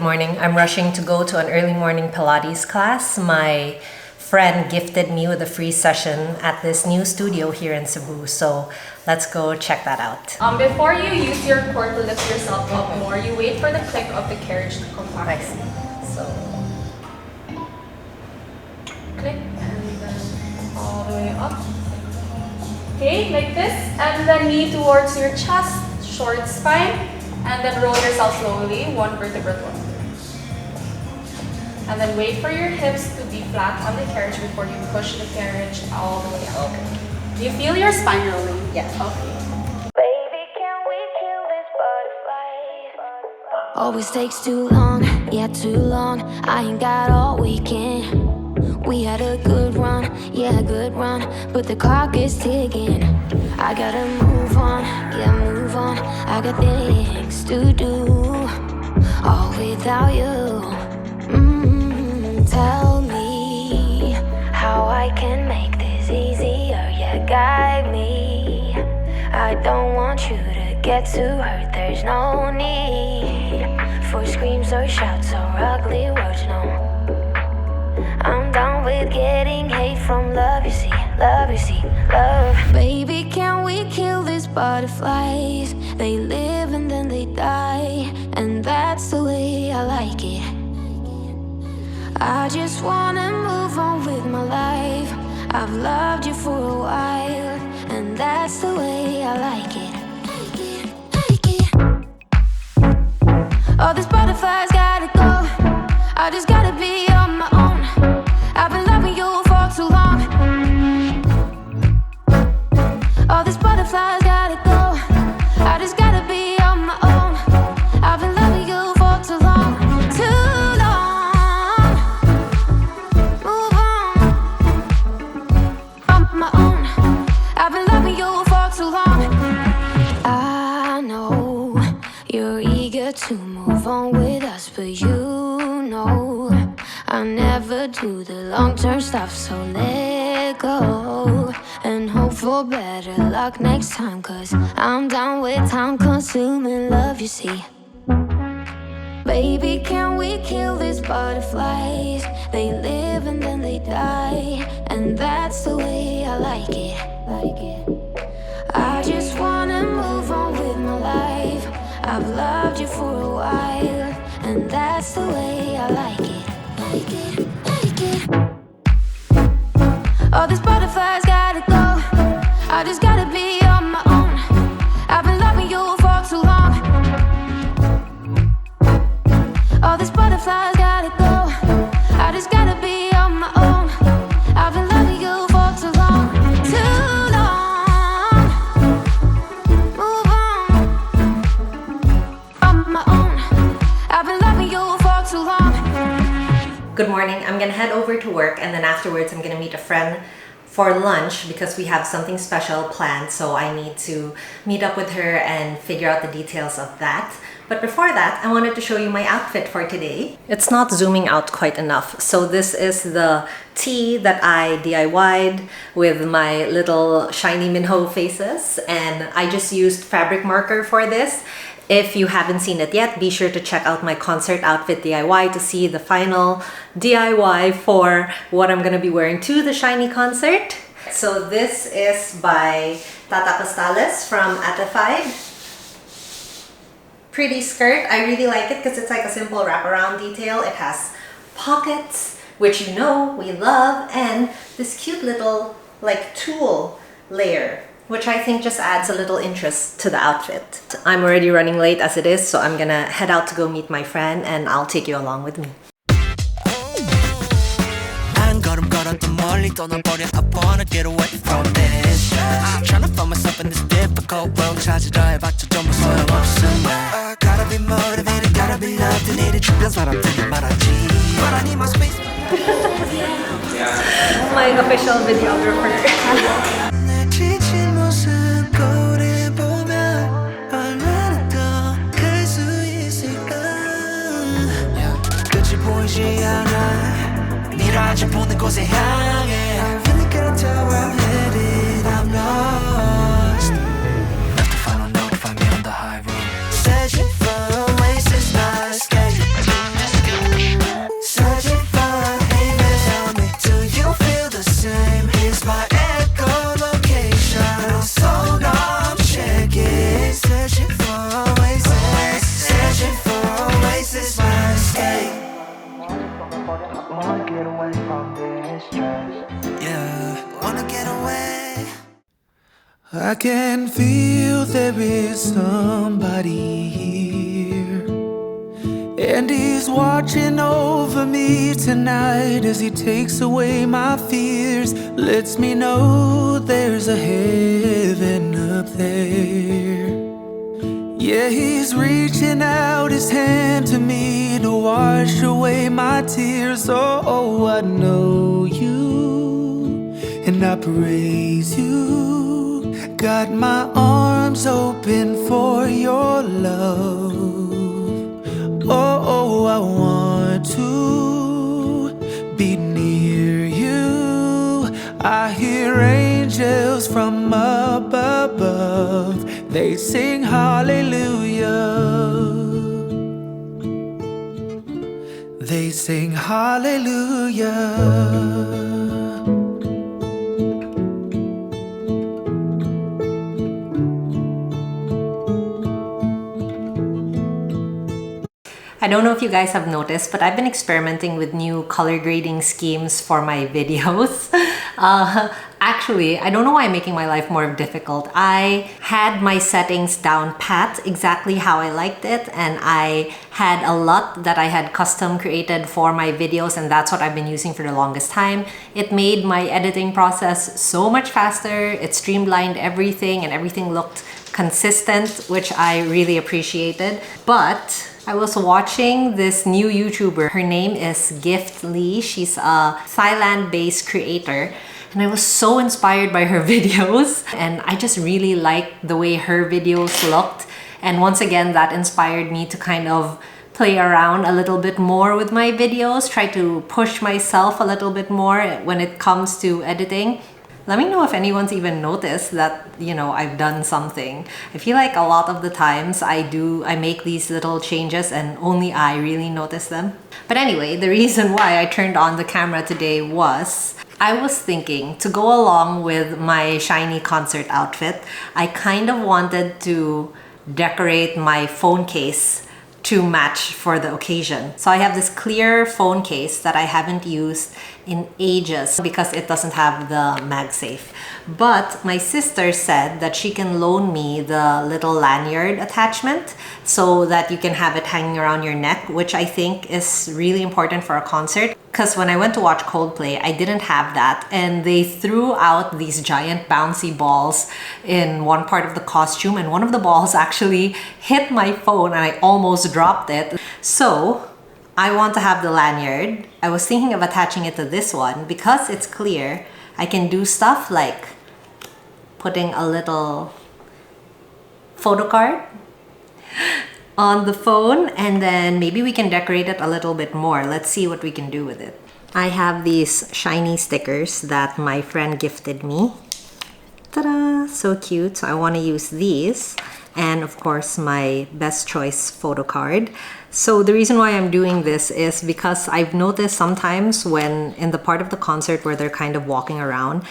morning. I'm rushing to go to an early morning Pilates class. My friend gifted me with a free session at this new studio here in Cebu, so let's go check that out. Before you use your core to lift yourself up more, you wait for the click of the carriage to come back. Nice. So, click and then all the way up. Okay, like this, and then knee towards your chest, short spine, and then roll yourself slowly, one vertebra to another. And then wait for your hips to be flat on the carriage before you push the carriage all the way up. Okay. Do you feel your spine rolling? Yeah. Okay. Baby, can we kill this butterfly? Always takes too long, yeah, too long. I ain't got all weekend. We had a good run, yeah, good run, but the clock is ticking. I gotta move on, yeah, move on. I got things to do, all without you. Tell me how I can make this easier, yeah, guide me. I don't want you to get too hurt, there's no need for screams or shouts or ugly words, no. I'm done with getting hate from love, you see, love, you see, love. Baby, can we kill these butterflies? They live and then they die, and that's the way I like it. I just wanna move on with my life. I've loved you for a while, and that's the way I like it. All these butterflies gotta go. I just gotta be on my own. I've been loving you for too long. All these butterflies gotta go. I just gotta be on my own. I've been loving you for too long, too long. Move on my own. I've been loving you for too long. I know you're eager to move on with us, but you know I never do the long-term stuff, so let go and hope for better luck next time, 'cause I'm down with time-consuming love, you see. Baby, can we kill these butterflies? They live and then they die, and that's the way I like it. I just wanna move on with my life. I've loved you for a while, and that's the way I like it. All these butterflies gotta go. I just gotta be on my own. I've been loving you for too long. All these butterflies gotta go. I just gotta be on my own. I've been loving you for too long, too long. Move on my own. I've been loving you for too long. Good morning. I'm gonna head over to work, and then afterwards I'm gonna meet a friend for lunch because we have something special planned, so I need to meet up with her and figure out the details of that. But before that, I wanted to show you my outfit for today. It's not zooming out quite enough. So this is the tee that I DIY'd with my little shiny Minho faces, and I just used fabric marker for this. If you haven't seen it yet, be sure to check out my concert outfit DIY to see the final DIY for what I'm gonna be wearing to the shiny concert. So this is by Tata Costales from Atified. Pretty skirt. I really like it because it's like a simple wraparound detail. It has pockets, which you know we love, and this cute little like tulle layer, which I think just adds a little interest to the outfit. I'm already running late as it is, so I'm gonna head out to go meet my friend, and I'll take you along with me. 한 걸음 걸어도 멀리 떠나버려. I wanna get away from this. Trying to find myself in this difficult world. 찾으려 해봤자 전부 소용없음. I gotta be motivated, gotta be loved. 내일의 주변 사람들이 말하지. But I need my space. My official videographer. 내 지친 모습 거울에 보면 얼마나 더 클 수 있을까. 끝이 보이지 않아. 미라지 보는 곳에 향해. I really can't tell where I'm headed. I'm lost. Left to follow, notify me on the high road. Searching for oasis, not escape. I can feel there is somebody here, and he's watching over me tonight as he takes away my fears. Lets me know there's a heaven up there. Yeah, he's reaching out his hand to me to wash away my tears. Oh, I know you, and I praise you. Got my arms open for your love. Oh, I want to be near you. I hear angels from up above. They sing hallelujah. They sing hallelujah. I don't know if you guys have noticed, but I've been experimenting with new color grading schemes for my videos. Actually, I don't know why I'm making my life more difficult. I had my settings down pat, exactly how I liked it, and I had a LUT that I had custom created for my videos, and that's what I've been using for the longest time. It made my editing process so much faster. It streamlined everything, and everything looked consistent, which I really appreciated. But I was watching this new YouTuber. Her name is Gift Lee. She's a Thailand-based creator. And I was so inspired by her videos. And I just really liked the way her videos looked. And once again, that inspired me to kind of play around a little bit more with my videos, try to push myself a little bit more when it comes to editing. Let me know if anyone's even noticed that, you know, I've done something. I feel like a lot of the times I make these little changes and only I really notice them. But anyway, the reason why I turned on the camera today was I was thinking to go along with my shiny concert outfit, I kind of wanted to decorate my phone case to match for the occasion. So I have this clear phone case that I haven't used in ages because it doesn't have the MagSafe. But my sister said that she can loan me the little lanyard attachment so that you can have it hanging around your neck, which I think is really important for a concert. Because when I went to watch Coldplay, I didn't have that, and they threw out these giant bouncy balls in one part of the costume, and one of the balls actually hit my phone and I almost dropped it. So I want to have the lanyard. I was thinking of attaching it to this one because it's clear. I can do stuff like putting a little photo card on the phone, and then maybe we can decorate it a little bit more. Let's see what we can do with it. I have these shiny stickers that my friend gifted me. Ta-da! So cute. So I want to use these, and of course my best choice photo card. So the reason why I'm doing this is because I've noticed sometimes when in the part of the concert where they're kind of walking around,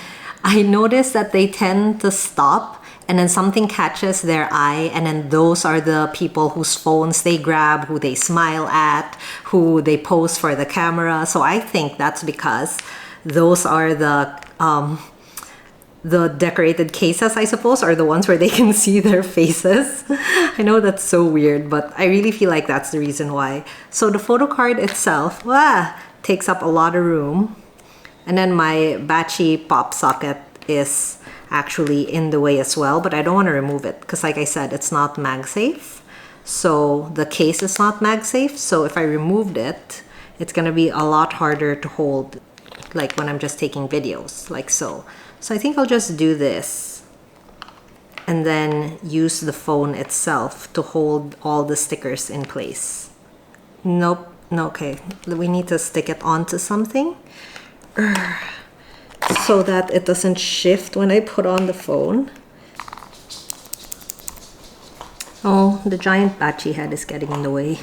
I notice that they tend to stop and then something catches their eye, and then those are the people whose phones they grab, who they smile at, who they pose for the camera. So I think that's because those are the decorated cases, I suppose, are the ones where they can see their faces. I know that's so weird, but I really feel like that's the reason why. So the photo card itself, takes up a lot of room. And then my Bachi pop socket is actually in the way as well, but I don't want to remove it because, like I said, it's not MagSafe. So the case is not MagSafe. So if I removed it, it's going to be a lot harder to hold, like when I'm just taking videos, like so. So I think I'll just do this and then use the phone itself to hold all the stickers in place. Nope. No, okay. We need to stick it onto something so that it doesn't shift when I put on the phone. Oh, the giant Bachi head is getting in the way.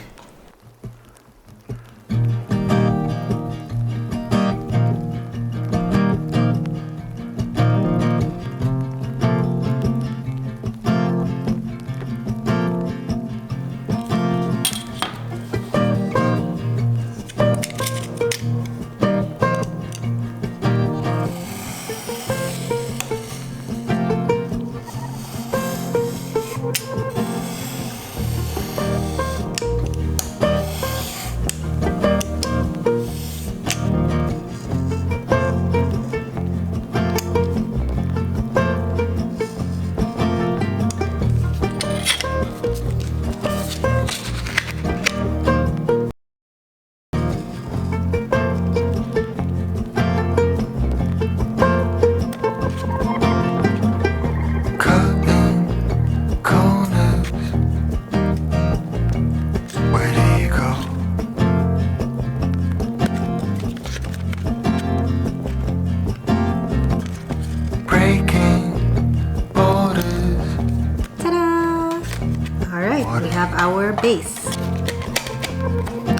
our base.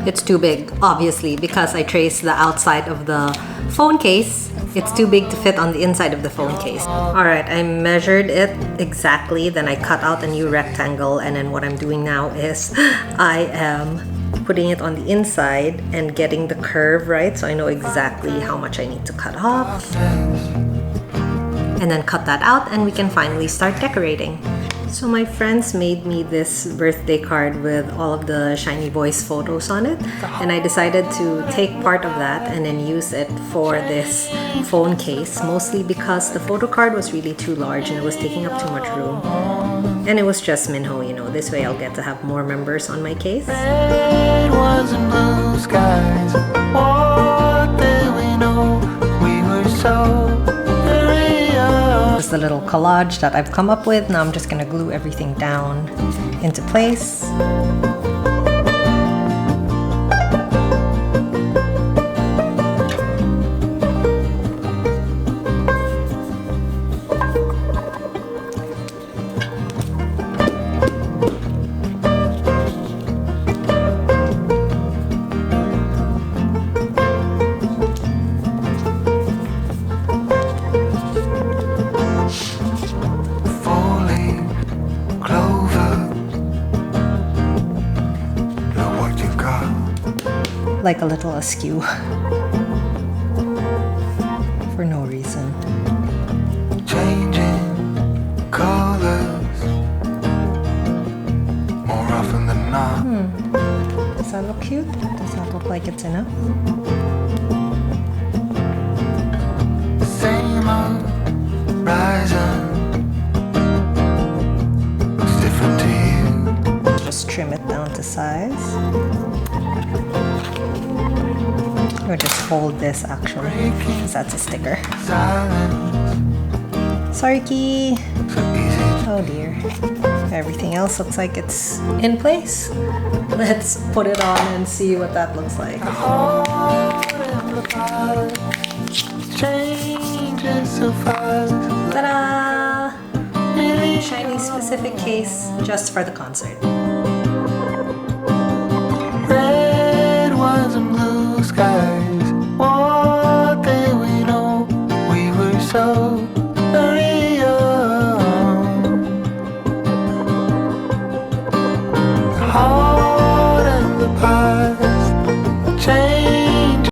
It's too big, obviously, because I traced the outside of the phone case. It's too big to fit on the inside of the phone case. Alright, I measured it exactly, then I cut out a new rectangle, and then what I'm doing now is I am putting it on the inside and getting the curve right, so I know exactly how much I need to cut off. And then cut that out and we can finally start decorating. So my friends made me this birthday card with all of the Shiny Boys photos on it, and I decided to take part of that and then use it for this phone case, mostly because the photo card was really too large and it was taking up too much room. And it was just Minho, you know, this way I'll get to have more members on my case. It wasn't blue skies. What did we know? We were so real. This is the little collage that I've come up with. Now I'm just gonna glue everything down into place. Like a little askew for no reason. Changing colors more often than not. Does that look cute? Does that look like it's enough? Same old horizon looks different to you. Just trim it down to size. Or just fold this actually, because that's a sticker. Sorry, Key. Oh dear. Everything else looks like it's in place. Let's put it on and see what that looks like. Ta-da! Shiny specific case just for the concert. Red ones and blue skies. What did we know? We were so